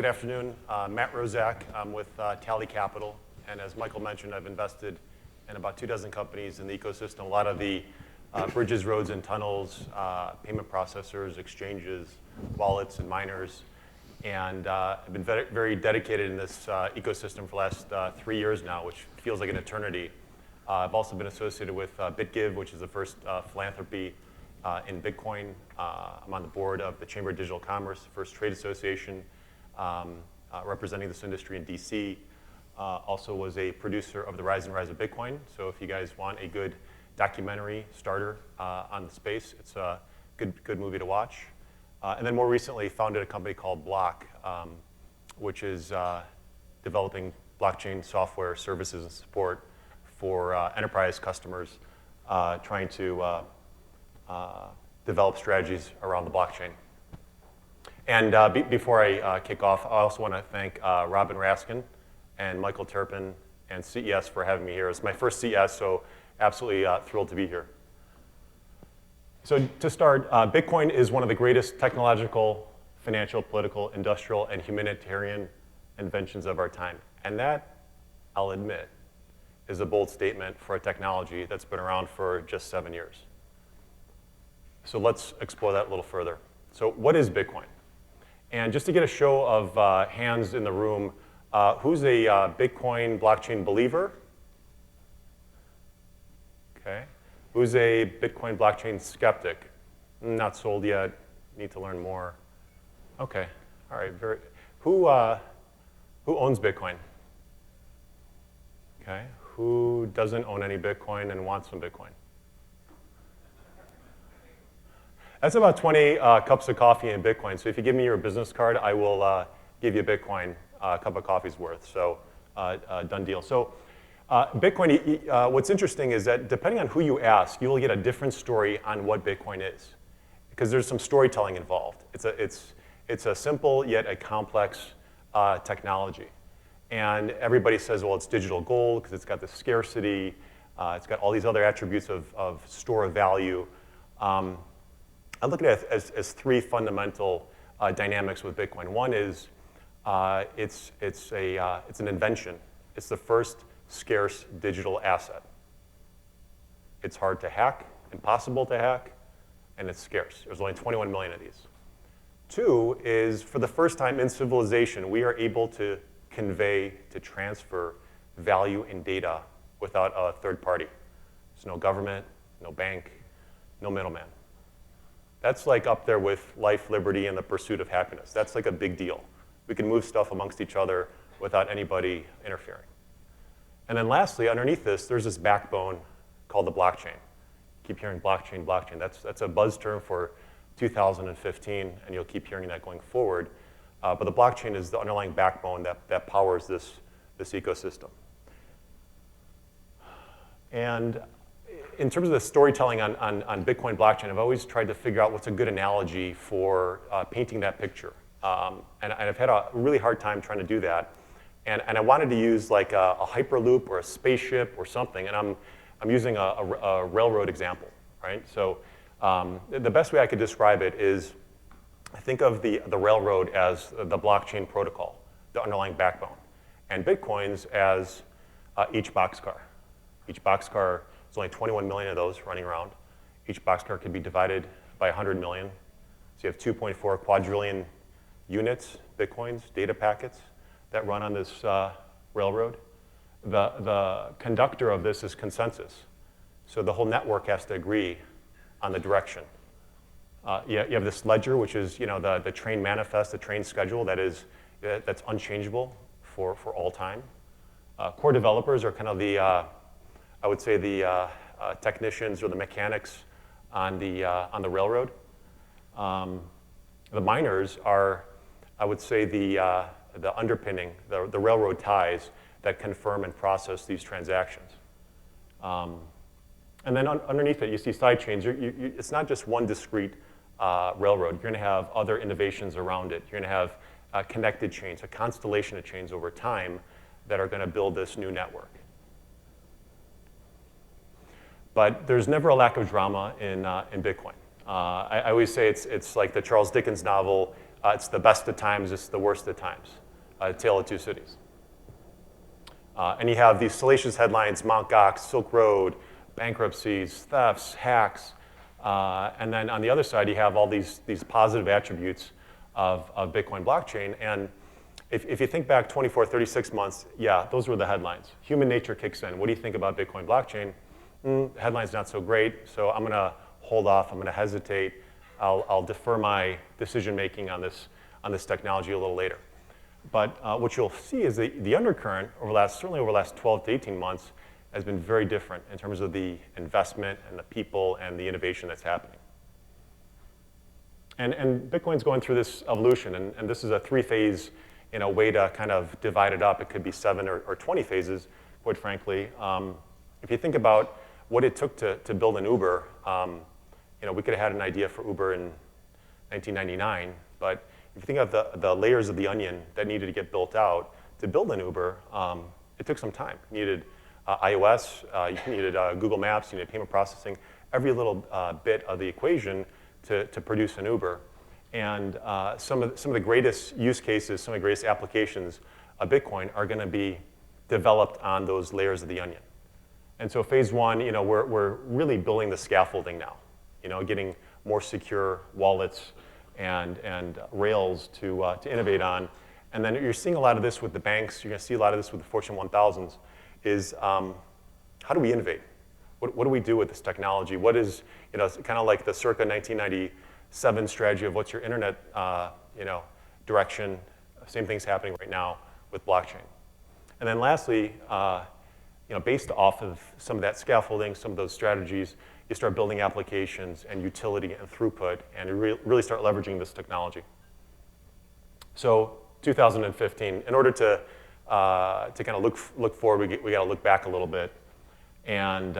afternoon. Matt Rozak. I'm with Tally Capital. And as Michael mentioned, I've invested in about 24 companies in the ecosystem. A lot of the bridges, roads, and tunnels, payment processors, exchanges, wallets, and miners. And I've been very dedicated in this ecosystem for the last 3 years now, which feels like an eternity. I've also been associated with BitGive, which is the first philanthropy in Bitcoin. I'm on the board of the Chamber of Digital Commerce, the first trade association representing this industry in DC. Also was a producer of the Rise and Rise of Bitcoin. So if you guys want a good documentary starter on the space, it's a good movie to watch. And then more recently founded a company called Block, which is developing blockchain software services and support for enterprise customers trying to develop strategies around the blockchain. And before I kick off, I also want to thank Robin Raskin and Michael Turpin and CES for having me here. It's my first CES, so absolutely thrilled to be here. So to start, Bitcoin is one of the greatest technological, financial, political, industrial, and humanitarian inventions of our time. And that, I'll admit, is a bold statement for a technology that's been around for just 7 years. So let's explore that a little further. So what is Bitcoin? And just to get a show of hands in the room, who's a Bitcoin blockchain believer? Okay. Who's a Bitcoin blockchain skeptic? Not sold yet, need to learn more. Okay, all right. Who owns Bitcoin? Okay, who doesn't own any Bitcoin and wants some Bitcoin? That's about 20 cups of coffee in Bitcoin. So if you give me your business card, I will give you Bitcoin, a cup of coffee's worth. So done deal. So Bitcoin, what's interesting is that depending on who you ask, you will get a different story on what Bitcoin is, because there's some storytelling involved. It's a simple yet a complex technology. And everybody says, well, it's digital gold because it's got the scarcity. It's got all these other attributes of store of value. I look at it as three fundamental dynamics with Bitcoin. One is it's an invention. It's the first scarce digital asset. It's hard to hack, impossible to hack, and it's scarce. There's only 21 million of these. Two is, for the first time in civilization, we are able to convey, to transfer value in data without a third party. There's no government, no bank, no middleman. That's like up there with life, liberty, and the pursuit of happiness. That's like a big deal. We can move stuff amongst each other without anybody interfering. And then lastly, underneath this, there's this backbone called the blockchain. Keep hearing blockchain, blockchain. That's a buzz term for 2015, and you'll keep hearing that going forward. But the blockchain is the underlying backbone that powers this ecosystem. And in terms of the storytelling on Bitcoin blockchain, I've always tried to figure out what's a good analogy for painting that picture. And I've had a really hard time trying to do that. And I wanted to use like a Hyperloop or a spaceship or something, and I'm using a railroad example, right? So the best way I could describe it is, think of the railroad as the blockchain protocol, the underlying backbone, and Bitcoins as each boxcar. Each boxcar, there's only 21 million of those running around. Each boxcar can be divided by 100 million. So you have 2.4 quadrillion units, Bitcoins, data packets, that run on this railroad. The conductor of this is consensus. So the whole network has to agree on the direction. You have this ledger, which is the train manifest, the train schedule that's unchangeable for all time. Core developers are kind of I would say the technicians or the mechanics on the railroad. The miners are, I would say, the underpinning, the railroad ties that confirm and process these transactions. And then underneath it, you see side chains. It's not just one discrete railroad. You're going to have other innovations around it. You're going to have connected chains, a constellation of chains over time that are going to build this new network. But there's never a lack of drama in Bitcoin. I always say it's like the Charles Dickens novel, It's the best of times, it's the worst of times. A tale of two cities. And you have these salacious headlines, Mt. Gox, Silk Road, bankruptcies, thefts, hacks. And then on the other side, you have all these positive attributes of Bitcoin blockchain. And if you think back 24, 36 months, yeah, those were the headlines. Human nature kicks in. What do you think about Bitcoin blockchain? The headline's not so great, so I'm going to hold off. I'm going to hesitate. I'll defer my decision making on this technology a little later. But what you'll see is the undercurrent certainly over the last 12 to 18 months has been very different in terms of the investment and the people and the innovation that's happening. And Bitcoin's going through this evolution, and this is a three-phase way to kind of divide it up. It could be 7 or 20 phases, quite frankly. If you think about what it took to build an Uber, we could have had an idea for Uber in 1999, but if you think of the layers of the onion that needed to get built out to build an Uber, it took some time. You needed iOS, you needed Google Maps, you needed payment processing, every little bit of the equation to produce an Uber. And some of the greatest use cases, some of the greatest applications of Bitcoin are going to be developed on those layers of the onion. And so phase one, we're really building the scaffolding now, getting more secure wallets and rails to innovate on. And then you're seeing a lot of this with the banks. You're going to see a lot of this with the Fortune 1000s. Is how do we innovate? What do we do with this technology? What is, it's kind of like the circa 1997 strategy of what's your internet, direction. Same thing's happening right now with blockchain. And then lastly, based off of some of that scaffolding, some of those strategies, you start building applications and utility and throughput, and you really start leveraging this technology. So 2015, in order to kind of look forward, we got to look back a little bit. And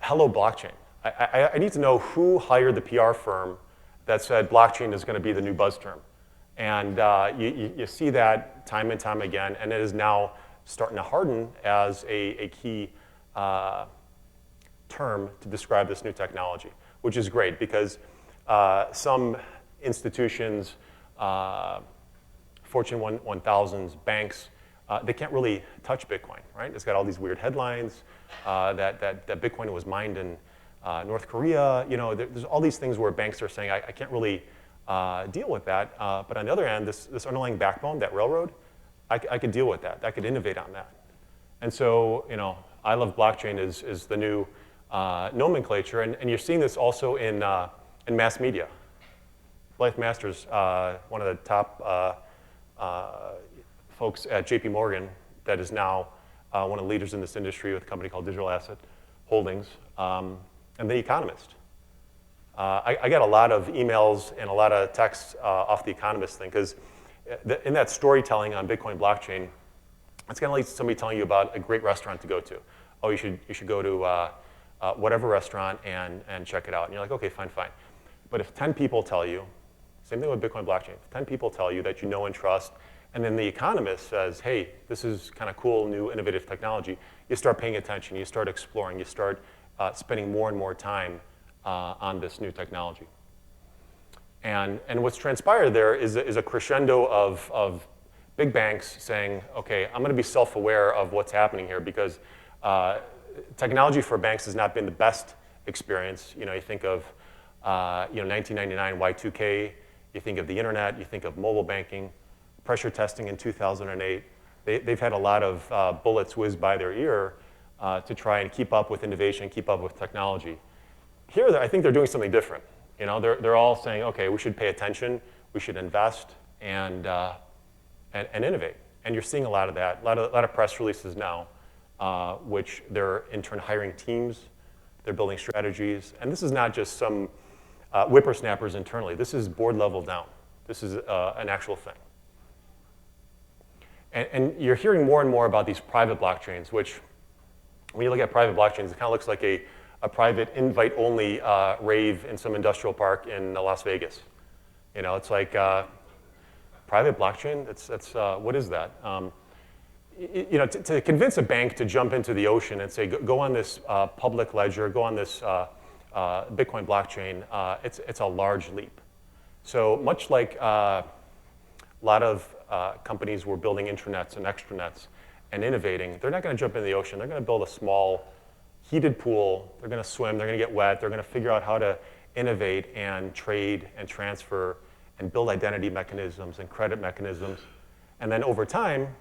hello, blockchain. I need to know who hired the PR firm that said blockchain is going to be the new buzz term. And you see that time and time again, and it is now starting to harden as a key term to describe this new technology, which is great because some institutions, Fortune 1000s, banks, they can't really touch Bitcoin, right? It's got all these weird headlines that Bitcoin was mined in North Korea. There's all these things where banks are saying, I can't really deal with that. But on the other hand, this underlying backbone, that railroad, I could deal with that. I could innovate on that. And so, I love blockchain is the new nomenclature, and you're seeing this also in mass media. Blythe Masters, one of the top folks at JP Morgan that is now one of the leaders in this industry with a company called Digital Asset Holdings, and The Economist. I got a lot of emails and a lot of texts off The Economist thing, because in that storytelling on Bitcoin blockchain, it's kind of like somebody telling you about a great restaurant to go to. Oh, you should go to whatever restaurant and check it out. And you're like, okay, fine. But if 10 people tell you, same thing with Bitcoin blockchain, if 10 people tell you that you know and trust, and then The Economist says, hey, this is kind of cool, new, innovative technology, you start paying attention, you start exploring, you start spending more and more time on this new technology. And what's transpired there is a crescendo of big banks saying, okay, I'm going to be self-aware of what's happening here, because technology for banks has not been the best experience. You think of 1999 Y2K, you think of the internet, you think of mobile banking, pressure testing in 2008. They've had a lot of bullets whiz by their ear to try and keep up with innovation, keep up with technology. Here, I think they're doing something different. They're all saying, okay, we should pay attention, we should invest, and innovate. And you're seeing a lot of that, a lot of press releases now, which they're in turn hiring teams, they're building strategies, and this is not just some whippersnappers internally. This is board level down. This is an actual thing. And you're hearing more and more about these private blockchains, which, when you look at private blockchains, it kind of looks like a private invite-only rave in some industrial park in Las Vegas. It's like private blockchain. That's what is that? To convince a bank to jump into the ocean and say, go on this public ledger, go on this Bitcoin blockchain, it's a large leap. So much like a lot of companies were building intranets and extranets and innovating, they're not going to jump in the ocean. They're going to build a small heated pool. They're going to swim. They're going to get wet. They're going to figure out how to innovate and trade and transfer and build identity mechanisms and credit mechanisms. And then over time,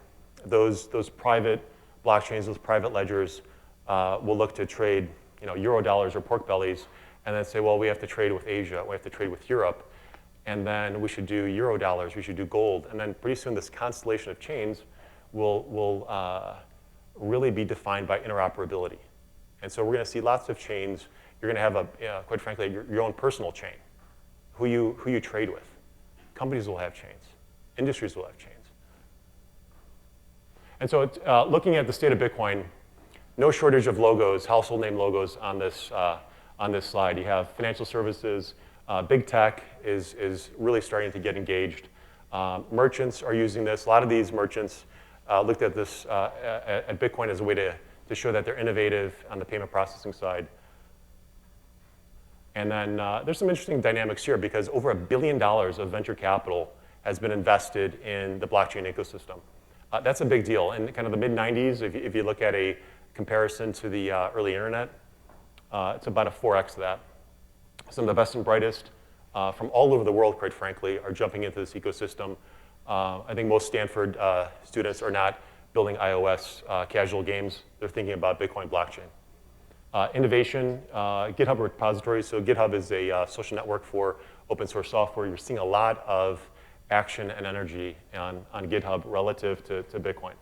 those private blockchains, those private ledgers will look to trade Eurodollars or pork bellies and then say, well, we have to trade with Asia. We have to trade with Europe. And then we should do Eurodollars. We should do gold. And then pretty soon this constellation of chains will really be defined by interoperability. And so we're going to see lots of chains. You're going to have, quite frankly, your own personal chain, who you trade with. Companies will have chains. Industries will have chains. And so looking at the state of Bitcoin, no shortage of logos, household name logos on this slide. You have financial services. Big tech is really starting to get engaged. Merchants are using this. A lot of these merchants looked at this at Bitcoin as a way to show that they're innovative on the payment processing side. And then there's some interesting dynamics here because over $1 billion of venture capital has been invested in the blockchain ecosystem. That's a big deal. In kind of the mid-90s, if you look at a comparison to the early internet, it's about a 4x of that. Some of the best and brightest from all over the world, quite frankly, are jumping into this ecosystem. I think most Stanford students are not building iOS casual games. They're thinking about Bitcoin blockchain. Innovation, GitHub repositories. So GitHub is a social network for open source software. You're seeing a lot of action and energy on GitHub relative to Bitcoin.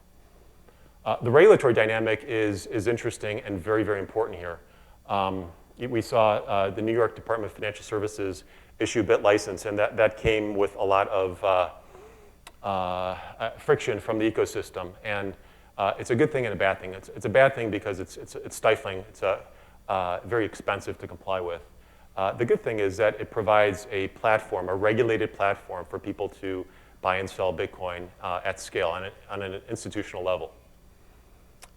The regulatory dynamic is interesting and very, very important here. We saw the New York Department of Financial Services issue BitLicense, and that came with a lot of friction from the ecosystem. And it's a good thing and a bad thing. It's a bad thing because it's stifling. It's very expensive to comply with. The good thing is that it provides a platform, a regulated platform for people to buy and sell Bitcoin at scale on an institutional level.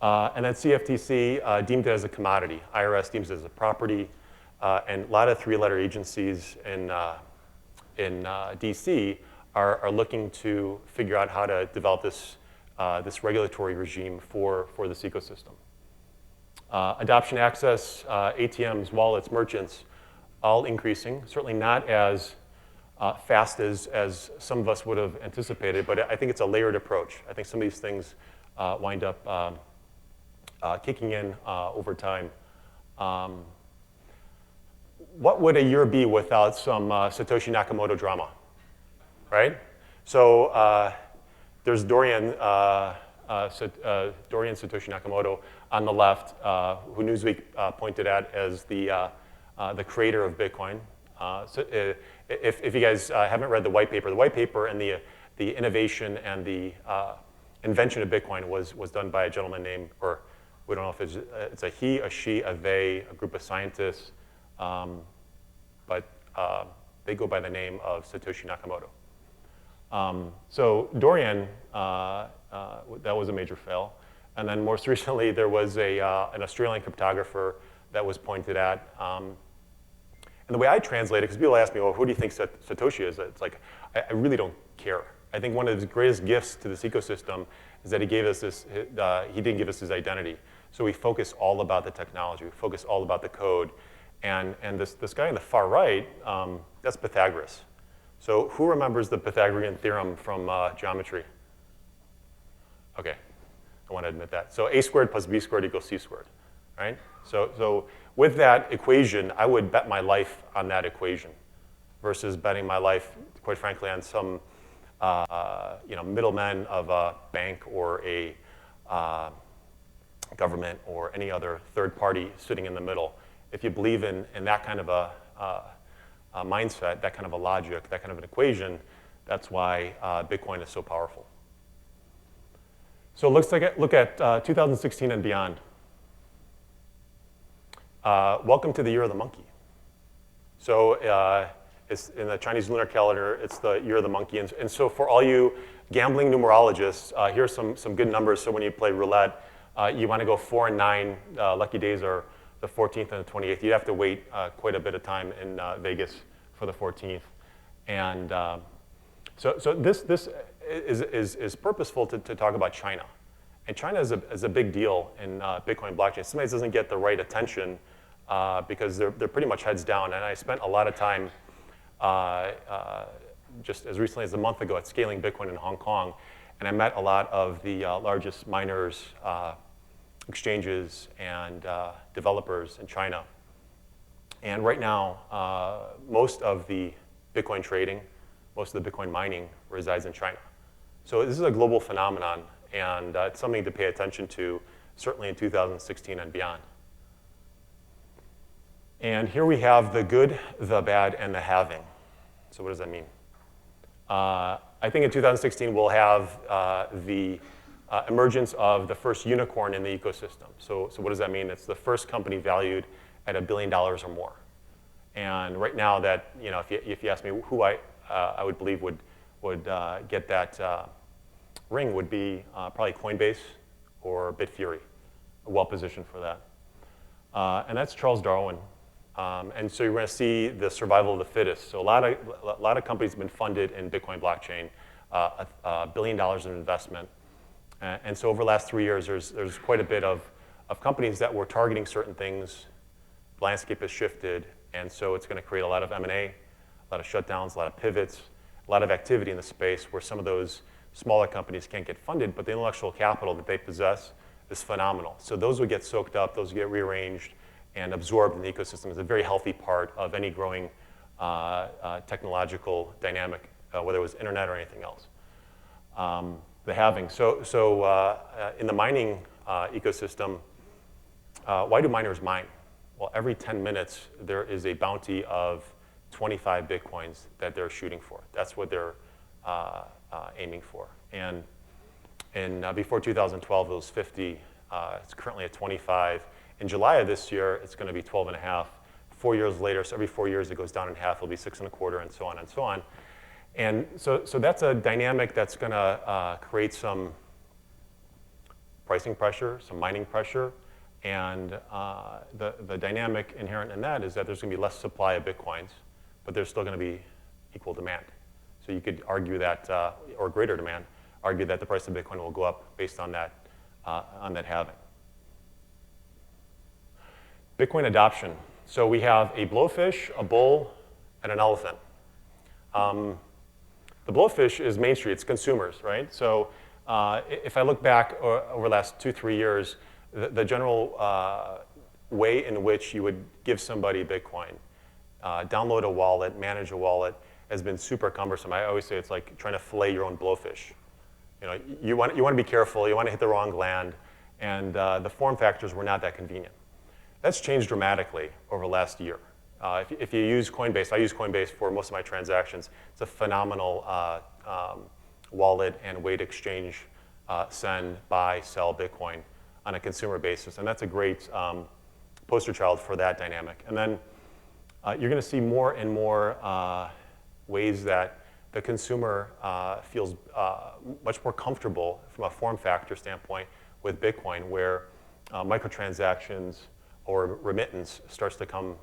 And then CFTC deemed it as a commodity. IRS deems it as a property. And a lot of three-letter agencies in DC are looking to figure out how to develop this regulatory regime for this ecosystem. Adoption access, ATMs, wallets, merchants, all increasing. Certainly not as fast as some of us would have anticipated, but I think it's a layered approach. I think some of these things wind up kicking in over time. What would a year be without some Satoshi Nakamoto drama, right? So there's Dorian Satoshi Nakamoto on the left, who Newsweek pointed at as the creator of Bitcoin. If you guys haven't read the white paper and the innovation and the invention of Bitcoin was done by a gentleman named, or we don't know if it's a he, a she, a they, a group of scientists, but they go by the name of Satoshi Nakamoto. So Dorian, that was a major fail. And then most recently, there was an Australian cryptographer that was pointed at. And the way I translate it, because people ask me, well, who do you think Satoshi is? It's like, I really don't care. I think one of his greatest gifts to this ecosystem is that he gave us this, he didn't give us his identity. So we focus all about the technology. We focus all about the code. And this guy on the far right, that's Pythagoras. So who remembers the Pythagorean theorem from geometry? Okay, I want to admit that. So a squared plus b squared equals c squared, right? So with that equation, I would bet my life on that equation versus betting my life, quite frankly, on some middleman of a bank or a government or any other third party sitting in the middle. If you believe in that kind of a mindset, that kind of a logic, that kind of an equation, that's why Bitcoin is so powerful. So let's look at 2016 and beyond. Welcome to the year of the monkey. So it's in the Chinese lunar calendar, it's the year of the monkey. And so for all you gambling numerologists, here's some good numbers. So when you play roulette, you want to go 4 and 9. Lucky days are the 14th and the 28th. You'd have to wait quite a bit of time in Vegas for the 14th. And so this is purposeful to talk about China. And China is a big deal in Bitcoin blockchain. Sometimes it doesn't get the right attention because they're pretty much heads down. And I spent a lot of time just as recently as a month ago at Scaling Bitcoin in Hong Kong. And I met a lot of the largest miners, exchanges, and developers in China. And right now, most of the Bitcoin trading, most of the Bitcoin mining resides in China. So this is a global phenomenon, and it's something to pay attention to, certainly in 2016 and beyond. And here we have the good, the bad, and the halving. So what does that mean? I think in 2016 we'll have the emergence of the first unicorn in the ecosystem. So what does that mean? It's the first company valued at $1 billion or more. And right now, that if you ask me who I would believe would get that ring, would be probably Coinbase or Bitfury, well positioned for that. And that's Charles Darwin. And so you're going to see the survival of the fittest. So a lot of companies have been funded in Bitcoin blockchain, $1 billion in investment. And so over the last 3 years, there's quite a bit of companies that were targeting certain things. The landscape has shifted, and so it's going to create a lot of M&A, a lot of shutdowns, a lot of pivots, a lot of activity in the space where some of those smaller companies can't get funded, but the intellectual capital that they possess is phenomenal. So those would get soaked up, those would get rearranged and absorbed in the ecosystem. Is a very healthy part of any growing technological dynamic, whether it was internet or anything else. The halving. So in the mining ecosystem, why do miners mine? Well, every 10 minutes, there is a bounty of 25 Bitcoins that they're shooting for. That's what they're aiming for. And before 2012, it was 50. It's currently at 25. In July of this year, it's going to be 12 and a half. 4 years later, so every 4 years, it goes down in half. It'll be 6 and a quarter, and so on and so on. And so that's a dynamic that's going to create some pricing pressure, some mining pressure. And the dynamic inherent in that is that there's going to be less supply of Bitcoins, but there's still going to be equal demand. So you could argue that, or greater demand, argue that the price of Bitcoin will go up based on that halving. Bitcoin adoption. So we have a blowfish, a bull, and an elephant. The blowfish is Main Street, it's consumers, right? So if I look back over the last 2-3 years, the general way in which you would give somebody Bitcoin, download a wallet, manage a wallet, has been super cumbersome. I always say it's like trying to fillet your own blowfish. You want to be careful, you want to hit the wrong gland, and the form factors were not that convenient. That's changed dramatically over the last year. If you use Coinbase, I use Coinbase for most of my transactions. It's a phenomenal wallet and way to exchange, send, buy, sell Bitcoin on a consumer basis. And that's a great poster child for that dynamic. And then you're going to see more and more ways that the consumer feels much more comfortable from a form factor standpoint with Bitcoin, where microtransactions or remittance starts to come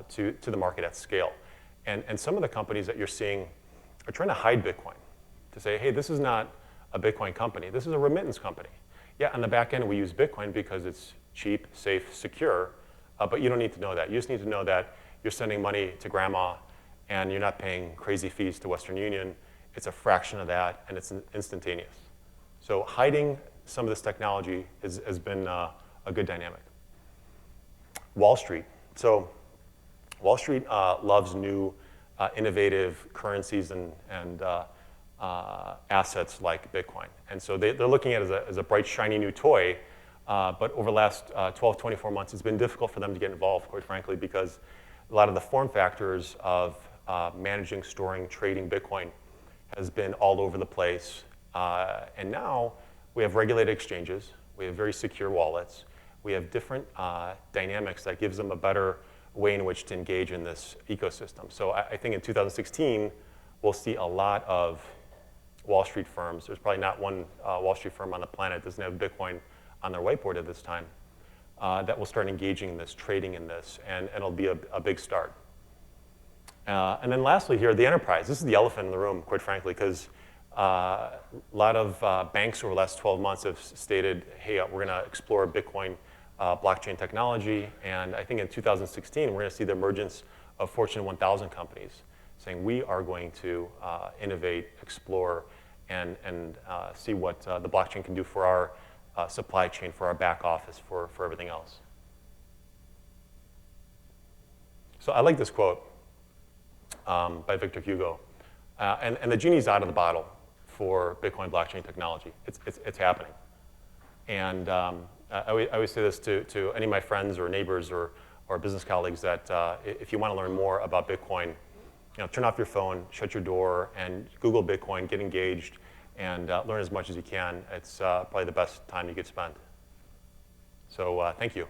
to the market at scale. And some of the companies that you're seeing are trying to hide Bitcoin, to say, hey, this is not a Bitcoin company, this is a remittance company. Yeah, on the back end, we use Bitcoin because it's cheap, safe, secure, but you don't need to know that. You just need to know that you're sending money to grandma and you're not paying crazy fees to Western Union. It's a fraction of that, and it's instantaneous. So hiding some of this technology has been a good dynamic. Wall Street. So Wall Street loves new, innovative currencies and assets like Bitcoin. And so they're looking at it as a bright, shiny new toy. But over the last 12, 24 months, it's been difficult for them to get involved, quite frankly, because a lot of the form factors of managing, storing, trading Bitcoin has been all over the place. And now we have regulated exchanges. We have very secure wallets. We have different dynamics that gives them a better way in which to engage in this ecosystem. So I think in 2016, we'll see a lot of Wall Street firms. There's probably not one Wall Street firm on the planet that doesn't have Bitcoin on their whiteboard at this time that will start engaging in this, trading in this, and it'll be a big start. And then lastly here, the enterprise. This is the elephant in the room, quite frankly, because a lot of banks over the last 12 months have stated, hey, we're going to explore Bitcoin blockchain technology. And I think in 2016, we're going to see the emergence of Fortune 1000 companies saying we are going to innovate, explore, and see what the blockchain can do for our supply chain, for our back office, for everything else. So I like this quote by Victor Hugo. And the genie's out of the bottle for Bitcoin blockchain technology. It's happening. And I always say this to any of my friends or neighbors or business colleagues that if you want to learn more about Bitcoin, turn off your phone, shut your door, and Google Bitcoin, get engaged, and learn as much as you can. It's probably the best time you could spend. So thank you.